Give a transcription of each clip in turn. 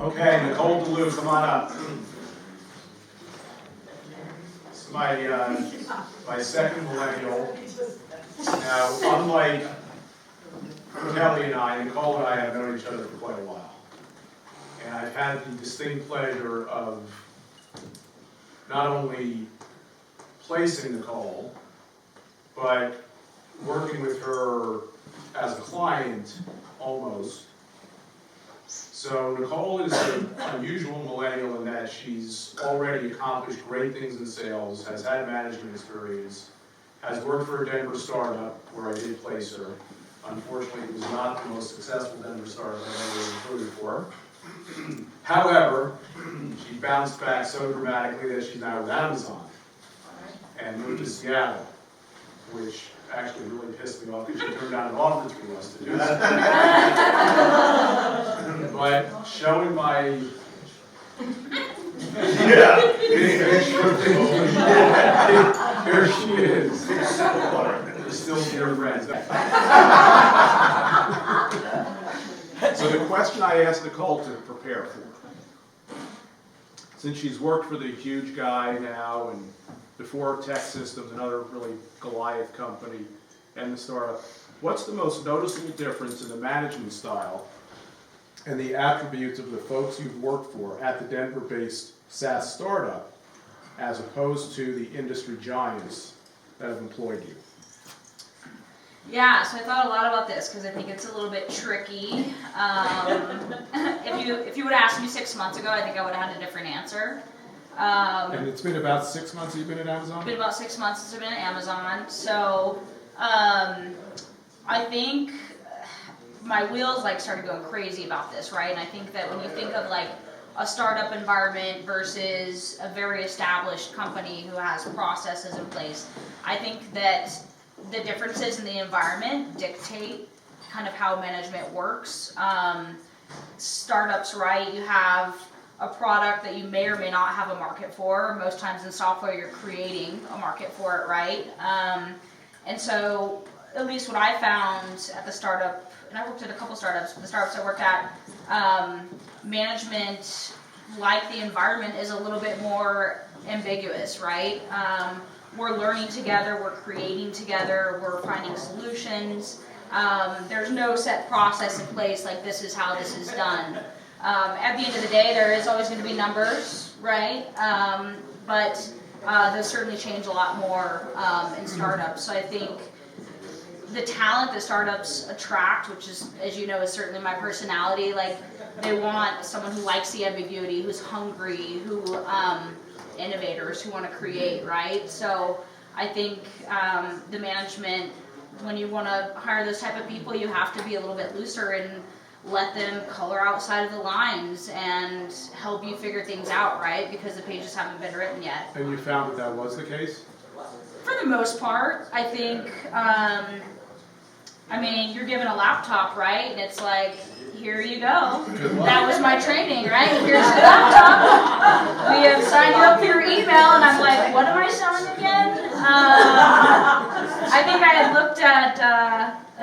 Okay, Nicole DeLue, come on up. This is my second millennial. Now, unlike Kelly and I, Nicole and I have known each other for quite a while. And I've had the distinct pleasure of not only placing Nicole, but working with her as a client almost. So Nicole is an unusual millennial in that she's already accomplished great things in sales, has had management experience, has worked for a Denver startup where I did place her. Unfortunately, it was not the most successful Denver startup I've ever recruited for. However, she bounced back so dramatically that she's now with Amazon and moved to Seattle, which actually really pissed me off because she turned down an offer through us to do that. But showing my here she is. We're still dear friends. So the question I asked Nicole to prepare for, since she's worked for the huge guy now and before Tech Systems, another really Goliath company, and the startup, what's the most noticeable difference in the management style and the attributes of the folks you've worked for at the Denver-based SaaS startup as opposed to the industry giants that have employed you? Yeah, so I thought a lot about this because I think it's a little bit tricky. If you would have asked me 6 months ago, I think I would have had a different answer. And it's been about 6 months you've been at Amazon? It's been about 6 months since I've been at Amazon. So I think my wheels started going crazy about this, right? And I think that when you think of a startup environment versus a very established company who has processes in place, I think that the differences in the environment dictate kind of how management works. Startups, right? You have a product that you may or may not have a market for. Most times in software, you're creating a market for it, right? And so, at least what I found at the startup, and I worked at a couple startups, but the startups I worked at, management, like the environment, is a little bit more ambiguous, right? We're learning together, we're creating together, we're finding solutions. There's no set process in place, like this is how this is done. At the end of the day, there is always going to be numbers, right? But those certainly change a lot more in startups. So I think the talent that startups attract, which is, as you know, is certainly my personality, they want someone who likes the ambiguity, who's hungry, who innovators who want to create, right? So I think the management, when you want to hire those type of people, you have to be a little bit looser and let them color outside of the lines and help you figure things out, right? Because the pages haven't been written yet. And you found that that was the case? For the most part, I think, you're given a laptop, right? And it's here you go. That was my training, right? Here's the laptop. We have signed you up for your email, and I'm what am I selling again? I think I had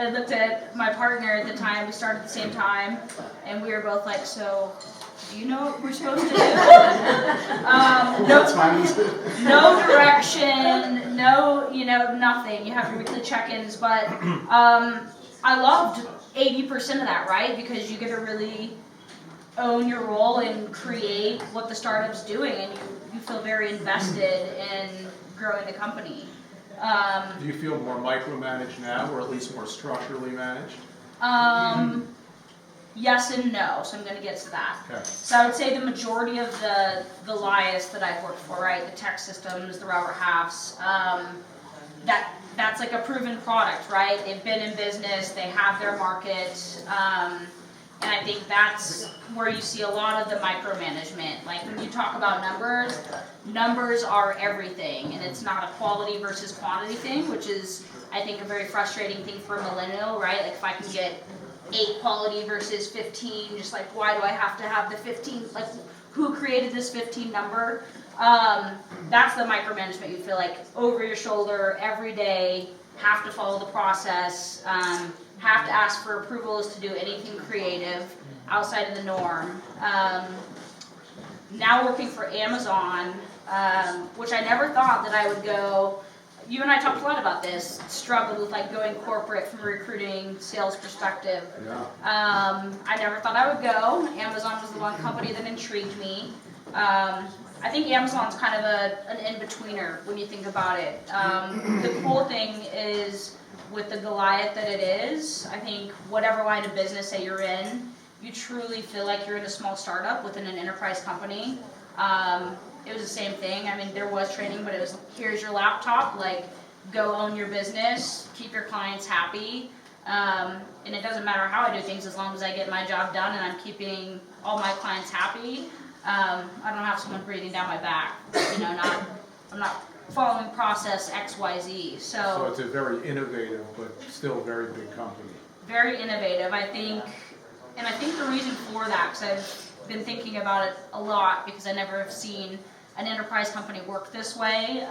looked at my partner at the time. We started at the same time, and we were both so do you know what we're supposed to do? No direction, nothing. You have your weekly check-ins, but I loved 80% of that, right? Because you get to really own your role and create what the startup's doing, and you feel very invested in growing the company. Do you feel more micromanaged now, or at least more structurally managed? Yes and no, so I'm going to get to that. Okay. So I would say the majority of the Goliaths that I've worked for, right, the Tech Systems, the Robert Halfs, that's a proven product, right? They've been in business, they have their market, and I think that's where you see a lot of the micromanagement. When you talk about numbers are everything, and it's not a quality versus quantity thing, which is, I think, a very frustrating thing for a millennial, right? If I can get 8 quality versus 15, just why do I have to have the 15? Who created this 15 number? That's the micromanagement you feel over your shoulder every day, have to follow the process, have to ask for approvals to do anything creative outside of the norm. Now working for Amazon, which I never thought that I would go. You and I talked a lot about this, struggled with like going corporate from a recruiting sales perspective. Yeah. I never thought I would go. Amazon was the one company that intrigued me. I think Amazon's kind of an in-betweener when you think about it. The cool thing is with the Goliath that it is, I think whatever line of business that you're in, you truly feel like you're in a small startup within an enterprise company. It was the same thing. I mean, there was training, but it was, here's your laptop, like, go own your business, keep your clients happy. And it doesn't matter how I do things as long as I get my job done and I'm keeping all my clients happy. I don't have someone breathing down my back. You know, I'm not following process X, Y, Z. So it's a very innovative, but still very big company. Very innovative, I think. And I think the reason for that, because I've been thinking about it a lot, because I never have seen an enterprise company work this way.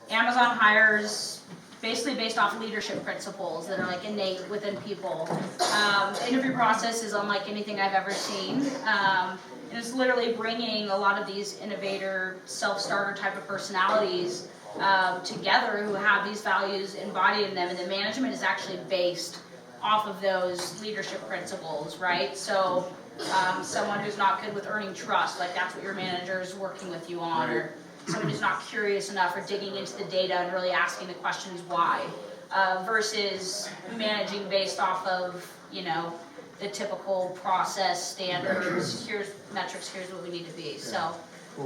Amazon hires basically based off leadership principles that are like innate within people. The interview process is unlike anything I've ever seen. And it's literally bringing a lot of these innovator, self-starter type of personalities together who have these values embodied in them, and the management is actually based off of those leadership principles, right? So someone who's not good with earning trust, like that's what your manager is working with you on, or someone who's not curious enough or digging into the data and really asking the questions why, versus managing based off of, you know, the typical process standards. Here's metrics, here's what we need to be. So, Cool.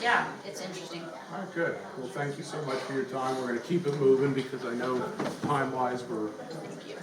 yeah, it's interesting. All right, good. Well, thank you so much for your time. We're going to keep it moving because I know time-wise we're Thank you.